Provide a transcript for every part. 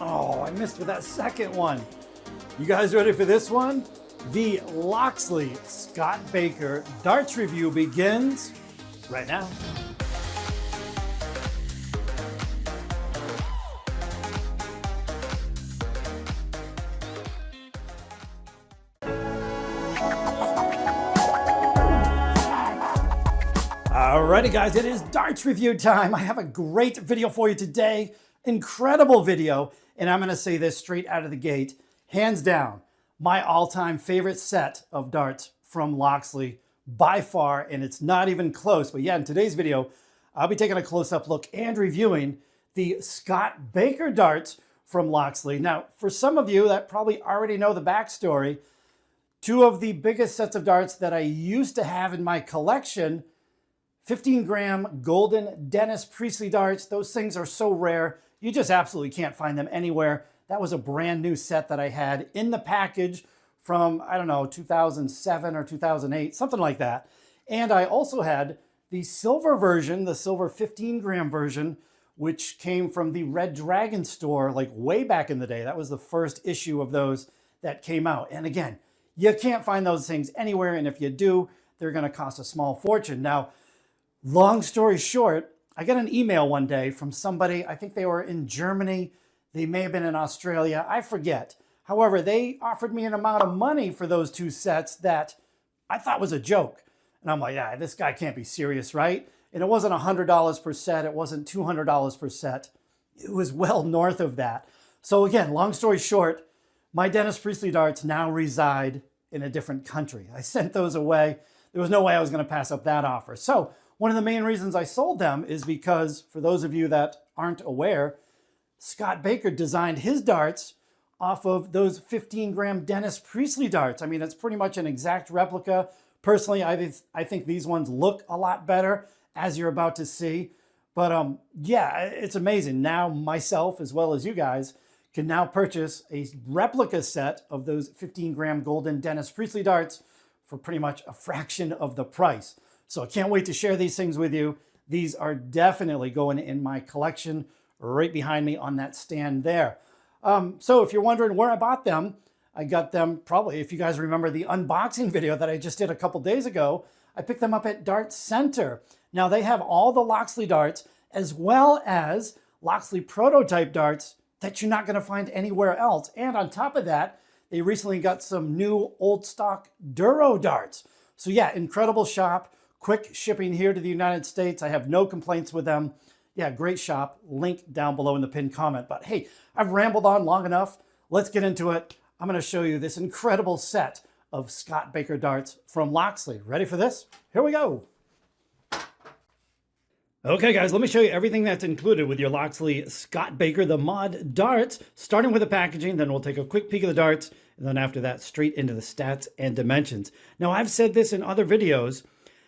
Oh, I missed with that second one. You guys ready for this one? The Loxley Scott Baker darts review begins right now. Alrighty guys, it is darts review time. I have a great video for you today. Incredible video. And I'm gonna say this straight out of the gate. Hands down, my all-time favorite set of darts from Loxley by far, and it's not even close. But yeah, in today's video, I'll be taking a close-up look and reviewing the Scott Baker darts from Loxley. Now, for some of you that probably already know the backstory, two of the biggest sets of darts that I used to have in my collection, 15-gram golden Dennis Priestley darts. Those things are so rare, you just absolutely can't find them anywhere. That was a brand new set that I had in the package from, I don't know, 2007 or 2008, something like that. And I also had the silver version, the silver 15-gram version, which came from the Red Dragon store, like way back in the day. That was the first issue of those that came out. And again, you can't find those things anywhere. And if you do, they're gonna cost a small fortune. Now, long story short, I got an email one day from somebody, I think they were in Germany, they may have been in Australia, I forget. However, they offered me an amount of money for those two sets that I thought was a joke. And I'm like, yeah, this guy can't be serious, right? And it wasn't $100 per set, it wasn't $200 per set. It was well north of that. So again, long story short, my Dennis Priestley darts now reside in a different country. I sent those away. There was no way I was gonna pass up that offer. So one of the main reasons I sold them is because, for those of you that aren't aware, Scott Baker designed his darts off of those 15-gram Dennis Priestley darts. I mean, it's pretty much an exact replica. Personally, I think these ones look a lot better, as you're about to see. But yeah, it's amazing. Now myself, as well as you guys, can now purchase a replica set of those 15-gram golden Dennis Priestley darts for pretty much a fraction of the price. So I can't wait to share these things with you. These are definitely going in my collection right behind me on that stand there. So if you're wondering where I bought them, I got them probably, if you guys remember the unboxing video that I just did a couple days ago, I picked them up at Dart Center. Now they have all the Loxley darts as well as Loxley prototype darts that you're not gonna find anywhere else. And on top of that, they recently got some new old stock Duro darts. So yeah, incredible shop. Quick shipping here to the United States. I have no complaints with them. Yeah, great shop. Link down below in the pinned comment. But hey, I've rambled on long enough. Let's get into it. I'm going to show you this incredible set of Scott Baker darts from Loxley. Ready for this? Here we go. Okay, guys, let me show you everything that's included with your Loxley Scott Baker, the mod darts, starting with the packaging. Then we'll take a quick peek of the darts. And then after that, straight into the stats and dimensions. Now, I've said this in other videos.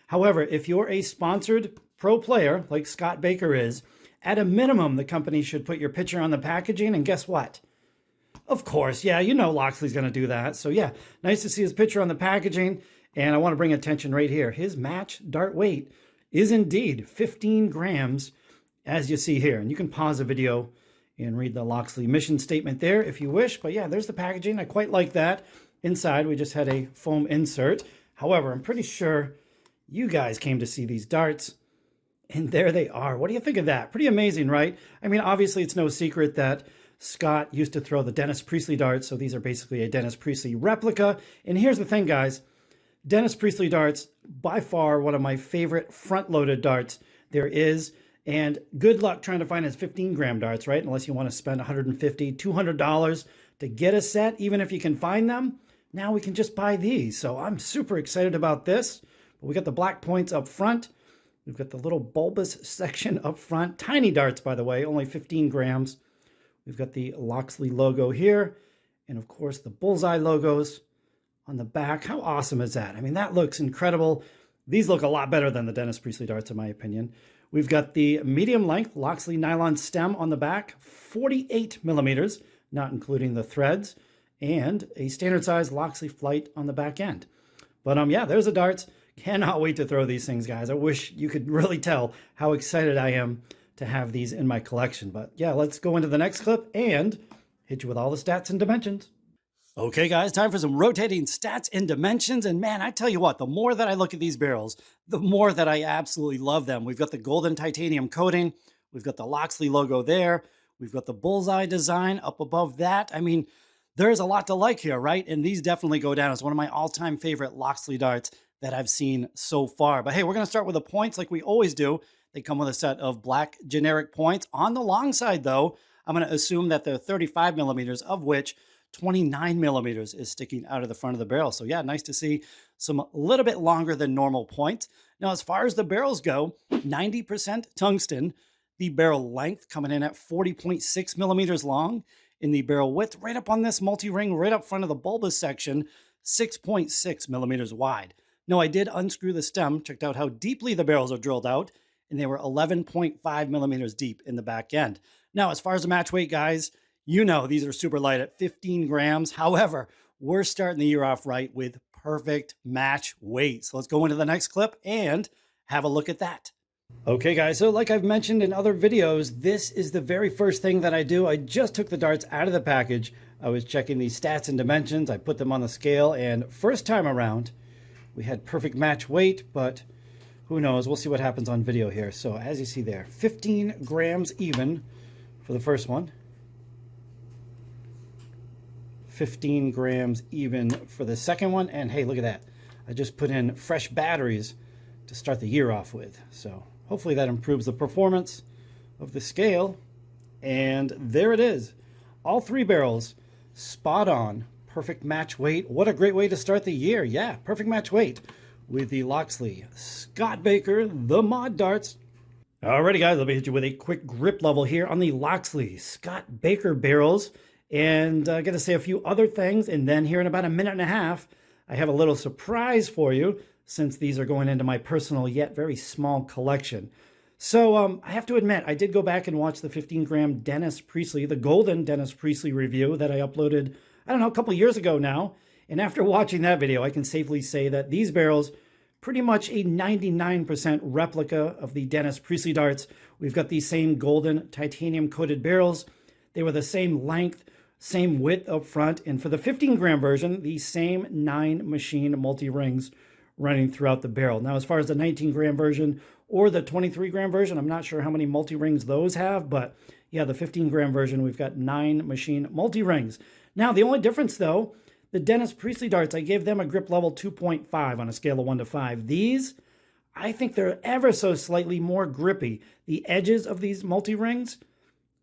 However, if you're a sponsored pro player like Scott Baker is, at a minimum, the company should put your picture on the packaging. And guess what? Of course, yeah, you know Loxley's going to do that. So yeah, nice to see his picture on the packaging. And I want to bring attention right here. His match dart weight is indeed 15 grams, as you see here. And you can pause the video and read the Loxley mission statement there if you wish. But yeah, there's the packaging. I quite like that. Inside, we just had a foam insert. However, I'm pretty sure you guys came to see these darts, and there they are. What do you think of that? Pretty amazing, right? I mean, obviously, it's no secret that Scott used to throw the Dennis Priestley darts, so these are basically a Dennis Priestley replica. And here's the thing, guys. Dennis Priestley darts, by far, one of my favorite front-loaded darts there is, and good luck trying to find his 15-gram darts, right? Unless you want to spend $150, $200 to get a set, even if you can find them. Now we can just buy these, so I'm super excited about this. We got the black points up front. We've got the little bulbous section up front. Tiny darts, by the way, only 15 grams. We've got the Loxley logo here. And of course, the Bullseye logos on the back. How awesome is that? I mean, that looks incredible. These look a lot better than the Dennis Priestley darts, in my opinion. We've got the medium length Loxley nylon stem on the back, 48 millimeters, not including the threads, and a standard size Loxley flight on the back end. But yeah, there's the darts. Cannot wait to throw these things, guys. I wish you could really tell how excited I am to have these in my collection. But yeah, let's go into the next clip and hit you with all the stats and dimensions. Okay guys, time for some rotating stats and dimensions. And man, I tell you what, the more that I look at these barrels, the more that I absolutely love them. We've got the golden titanium coating. We've got the Loxley logo there. We've got the Bullseye design up above that. I mean, there's a lot to like here, right? And these definitely go down as one of my all-time favorite Loxley darts that I've seen so far. But hey, we're going to start with the points like we always do. They come with a set of black generic points. On the long side, though, I'm going to assume that they're 35 millimeters, of which 29 millimeters is sticking out of the front of the barrel. So yeah, nice to see some a little bit longer than normal points. Now, as far as the barrels go, 90% tungsten, the barrel length coming in at 40.6 millimeters long, in the barrel width right up on this multi-ring, right up front of the bulbous section, 6.6 millimeters wide. Now, I did unscrew the stem, checked out how deeply the barrels are drilled out, and they were 11.5 millimeters deep in the back end. Now, as far as the match weight, guys, you know these are super light at 15 grams. However, we're starting the year off right with perfect match weight. So let's go into the next clip and have a look at that. Okay, guys, so like I've mentioned in other videos, this is the very first thing that I do. I just took the darts out of the package. I was checking the stats and dimensions. I put them on the scale, and first time around, we had perfect match weight, but who knows? We'll see what happens on video here. So as you see there, 15 grams even for the first one. 15 grams even for the second one. And hey, look at that. I just put in fresh batteries to start the year off with. So hopefully that improves the performance of the scale. And there it is. All three barrels spot on. Perfect match weight. What a great way to start the year. Yeah, perfect match weight with the Loxley Scott Baker, the Mod Darts. Alrighty guys, let me hit you with a quick grip level here on the Loxley Scott Baker barrels. And I'm going to say a few other things, and then here in about a minute and a half, I have a little surprise for you, since these are going into my personal yet very small collection. So I have to admit, I did go back and watch the 15-gram Dennis Priestley, the golden Dennis Priestley review that I uploaded, I don't know, a couple years ago now. And after watching that video, I can safely say that these barrels, pretty much a 99% replica of the Dennis Priestley darts. We've got these same golden titanium-coated barrels. They were the same length, same width up front, and for the 15-gram version, the same 9 machine multi-rings running throughout the barrel. Now, as far as the 19-gram version or the 23-gram version, I'm not sure how many multi-rings those have, but yeah, the 15-gram version, we've got 9 machine multi-rings. Now, the only difference, though, the Dennis Priestley darts, I gave them a grip level 2.5 on a scale of 1 to 5. These, I think they're ever so slightly more grippy. The edges of these multi-rings,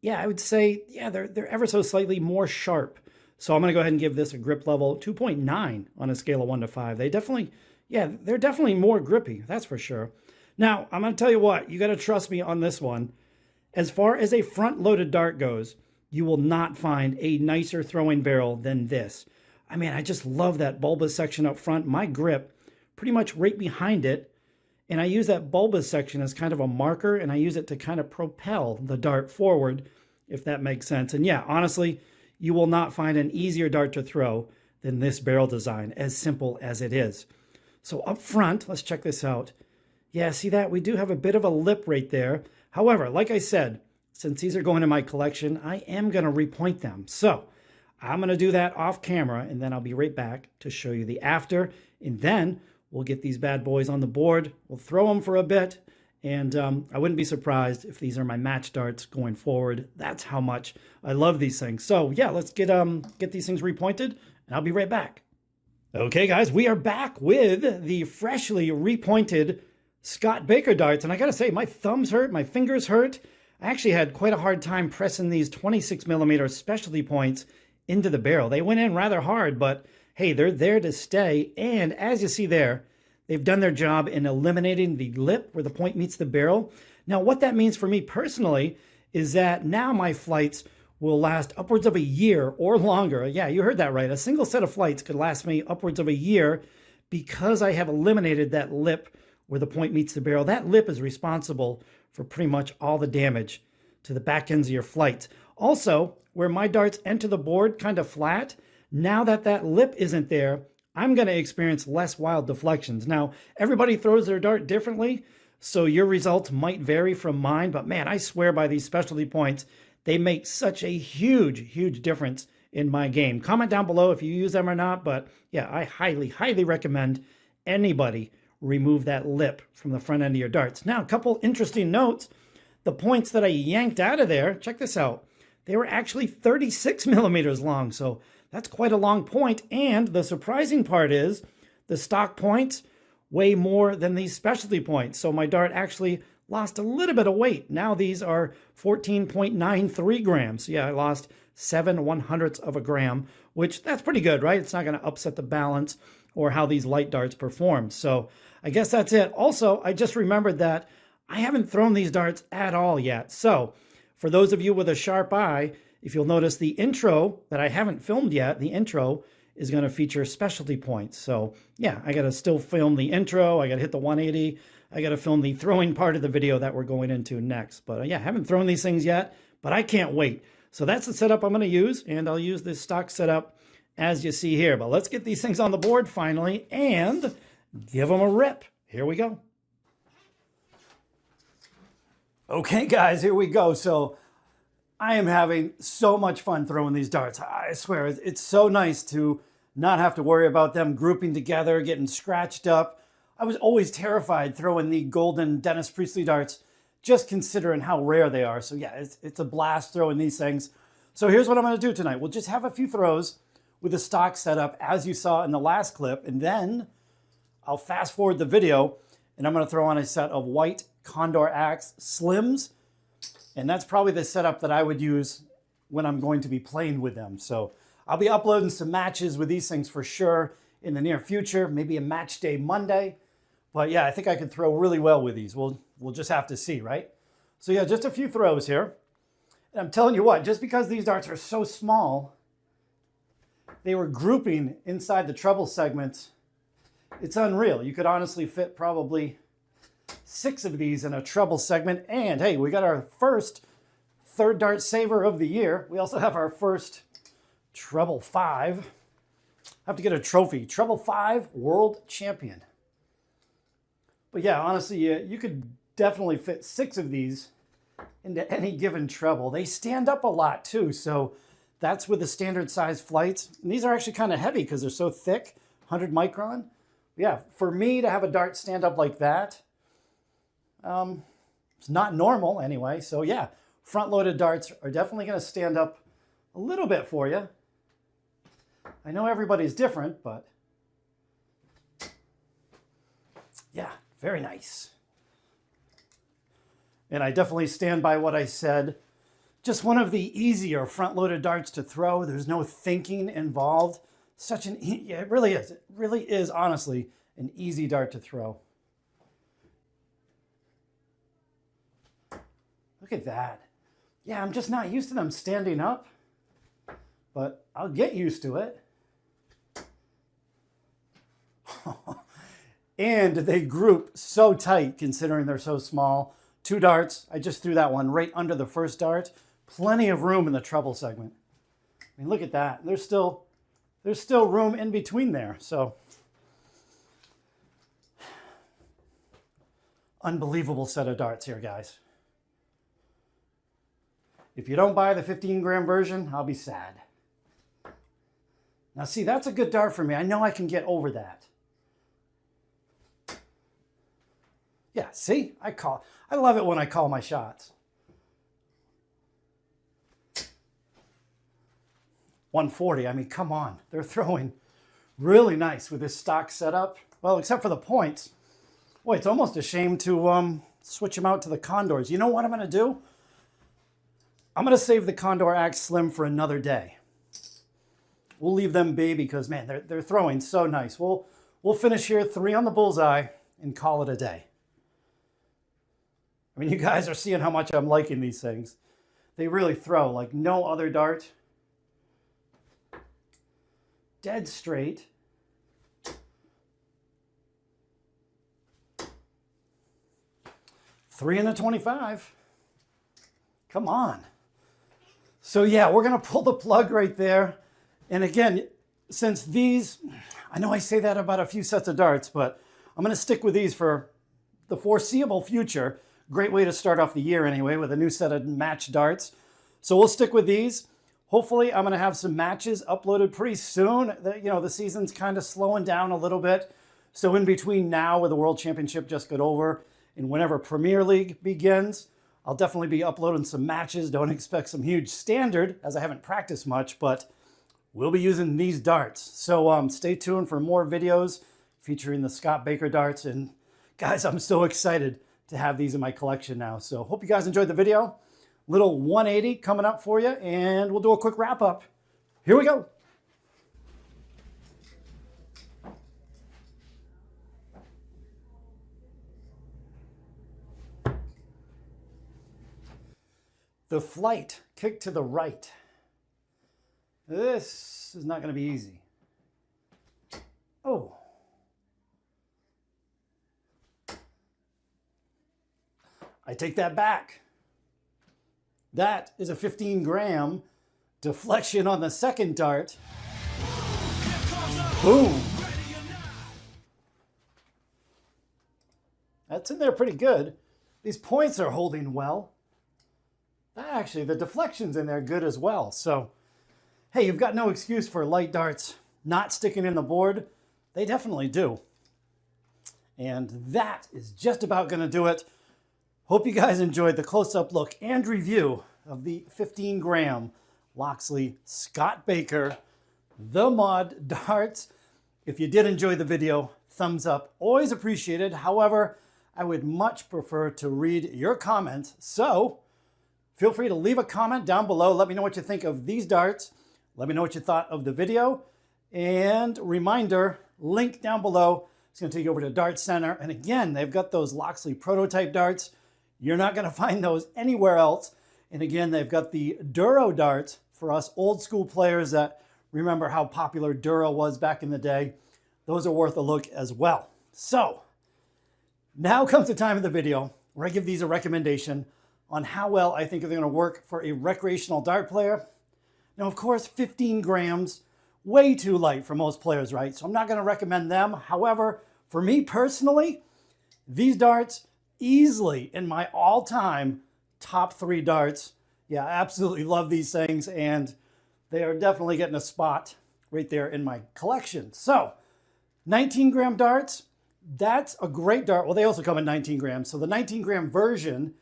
yeah, I would say, yeah, they're ever so slightly more sharp. So I'm going to go ahead and give this a grip level 2.9 on a scale of 1 to 5. They definitely, yeah, they're definitely more grippy, that's for sure. Now, I'm going to tell you what, you got to trust me on this one. As far as a front-loaded dart goes, you will not find a nicer throwing barrel than this. I mean, I just love that bulbous section up front. My grip, pretty much right behind it, and I use that bulbous section as kind of a marker, and I use it to kind of propel the dart forward, if that makes sense. And yeah, honestly, you will not find an easier dart to throw than this barrel design, as simple as it is. So up front, let's check this out. Yeah, see that? We do have a bit of a lip right there. However, like I said, since these are going in my collection, I am going to repoint them. So I'm going to do that off camera, and then I'll be right back to show you the after, and then we'll get these bad boys on the board. We'll throw them for a bit, and I wouldn't be surprised if these are my match darts going forward. That's how much I love these things. So yeah, let's get these things repointed, and I'll be right back. Okay, guys, we are back with the freshly repointed Scott Baker darts, and I gotta say, my thumbs hurt, my fingers hurt. I actually had quite a hard time pressing these 26 millimeter specialty points into the barrel. They went in rather hard, but hey, they're there to stay. And as you see there, they've done their job in eliminating the lip where the point meets the barrel. Now, what that means for me personally is that now my flights will last upwards of a year or longer. Yeah, you heard that right. A single set of flights could last me upwards of a year because I have eliminated that lip where the point meets the barrel. That lip is responsible for pretty much all the damage to the back ends of your flights. Also, where my darts enter the board kind of flat, now that that lip isn't there, I'm going to experience less wild deflections. Now, everybody throws their dart differently, so your results might vary from mine, but man, I swear by these specialty points, They make such a huge difference in my game. Comment down below if you use them or not, but yeah, I highly recommend anybody remove that lip from the front end of your darts. Now, a couple interesting notes. The points that I yanked out of there, check this out. They were actually 36 millimeters long, so that's quite a long point. And the surprising part is the stock points weigh more than these specialty points. So my dart actually lost a little bit of weight. Now these are 14.93 grams. Yeah, I lost 7/100ths of a gram, which that's pretty good, right? It's not going to upset the balance or how these light darts perform. So I guess that's it. Also, I just remembered that I haven't thrown these darts at all yet. So for those of you with a sharp eye, if you'll notice the intro that I haven't filmed yet, the intro is going to feature specialty points. So yeah, I got to still film the intro. I got to hit the 180. I got to film the throwing part of the video that we're going into next. But yeah, I haven't thrown these things yet, but I can't wait. So that's the setup I'm going to use, and I'll use this stock setup as you see here. But let's get these things on the board finally and give them a rip. Here we go. Okay, guys, here we go. So I am having so much fun throwing these darts. I swear, it's so nice to not have to worry about them grouping together, getting scratched up. I was always terrified throwing the golden Dennis Priestley darts, just considering how rare they are. So yeah, it's a blast throwing these things. So here's what I'm going to do tonight. We'll just have a few throws with the stock setup as you saw in the last clip, and then I'll fast forward the video and I'm going to throw on a set of white Condor Axe Slims, and that's probably the setup that I would use when I'm going to be playing with them. So I'll be uploading some matches with these things for sure in the near future, maybe a match day Monday. But yeah, I think I could throw really well with these. We'll just have to see, right? So yeah, just a few throws here. And I'm telling you what, just because these darts are so small, they were grouping inside the treble segments. It's unreal. You could honestly fit probably 6 of these in a treble segment. And hey, we got our first third dart saver of the year. We also have our first treble 5. I have to get a trophy. Treble 5 world champion. But yeah, honestly, you could definitely fit 6 of these into any given treble. They stand up a lot too, so that's with the standard size flights. And these are actually kind of heavy because they're so thick, 100 micron. Yeah, for me to have a dart stand up like that, it's not normal anyway. So yeah, front-loaded darts are definitely going to stand up a little bit for you. I know everybody's different, but yeah, very nice. And I definitely stand by what I said. Just one of the easier front-loaded darts to throw. There's no thinking involved. Yeah, it really is. It really is, honestly, an easy dart to throw. Look at that. Yeah, I'm just not used to them standing up, but I'll get used to it. And they group so tight considering they're so small. 2 darts. I just threw that one right under the first dart. Plenty of room in the treble segment. I mean, look at that. There's still room in between there. So unbelievable set of darts here, guys. If you don't buy the 15-gram version, I'll be sad. Now see, that's a good dart for me. I know I can get over that. Yeah, see? I love it when I call my shots. 140, I mean, come on. They're throwing really nice with this stock setup. Well, except for the points. Boy, it's almost a shame to switch them out to the Condors. You know what I'm going to do? I'm going to save the Condor Axe Slim for another day. We'll leave them be because, man, they're throwing so nice. We'll finish here 3 on the bullseye and call it a day. I mean, you guys are seeing how much I'm liking these things. They really throw like no other dart. Dead straight. Three in the 25. Come on. So yeah, we're going to pull the plug right there. And again, since these, I know I say that about a few sets of darts, but I'm going to stick with these for the foreseeable future. Great way to start off the year anyway with a new set of match darts. So we'll stick with these. Hopefully I'm going to have some matches uploaded pretty soon. The season's kind of slowing down a little bit. So in between now, where the World Championship just got over, and whenever Premier League begins, I'll definitely be uploading some matches. Don't expect some huge standard, as I haven't practiced much, but we'll be using these darts. So stay tuned for more videos featuring the Scott Baker darts. And guys, I'm so excited to have these in my collection now. So hope you guys enjoyed the video. Little 180 coming up for you, and we'll do a quick wrap up. Here we go. The flight, kick to the right. This is not going to be easy. Oh. I take that back. That is a 15-gram deflection on the second dart. Boom. That's in there pretty good. These points are holding well. Actually, the deflection's in there good as well. So, hey, you've got no excuse for light darts not sticking in the board. They definitely do. And that is just about going to do it. Hope you guys enjoyed the close-up look and review of the 15-gram Loxley Scott Baker The Mod darts. If you did enjoy the video, thumbs up, always appreciated. However, I would much prefer to read your comments. So feel free to leave a comment down below. Let me know what you think of these darts. Let me know what you thought of the video. And reminder, link down below. It's going to take you over to Dart Center. And again, they've got those Loxley prototype darts. You're not going to find those anywhere else. And again, they've got the Duro darts for us old school players that remember how popular Duro was back in the day. Those are worth a look as well. So now comes the time of the video where I give these a recommendation on how well I think they're going to work for a recreational dart player. Now, of course, 15 grams, way too light for most players, right? So I'm not going to recommend them. However, for me personally, these darts easily in my all-time top 3 darts. Yeah, I absolutely love these things, and they are definitely getting a spot right there in my collection. So 19-gram darts, that's a great dart. Well, they also come in 19 grams. So the 19-gram version,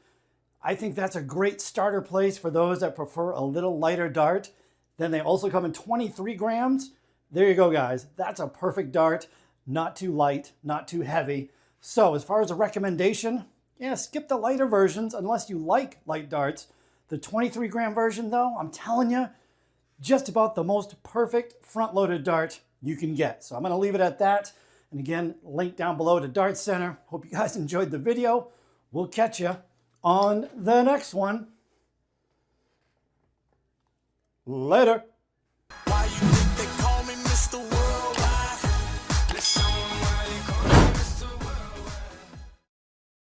I think that's a great starter place for those that prefer a little lighter dart. Then they also come in 23 grams. There you go, guys. That's a perfect dart. Not too light, not too heavy. So as far as a recommendation, yeah, skip the lighter versions unless you like light darts. The 23-gram version, though, I'm telling you, just about the most perfect front-loaded dart you can get. So I'm going to leave it at that. And again, link down below to Dart Center. Hope you guys enjoyed the video. We'll catch you on the next one. Later.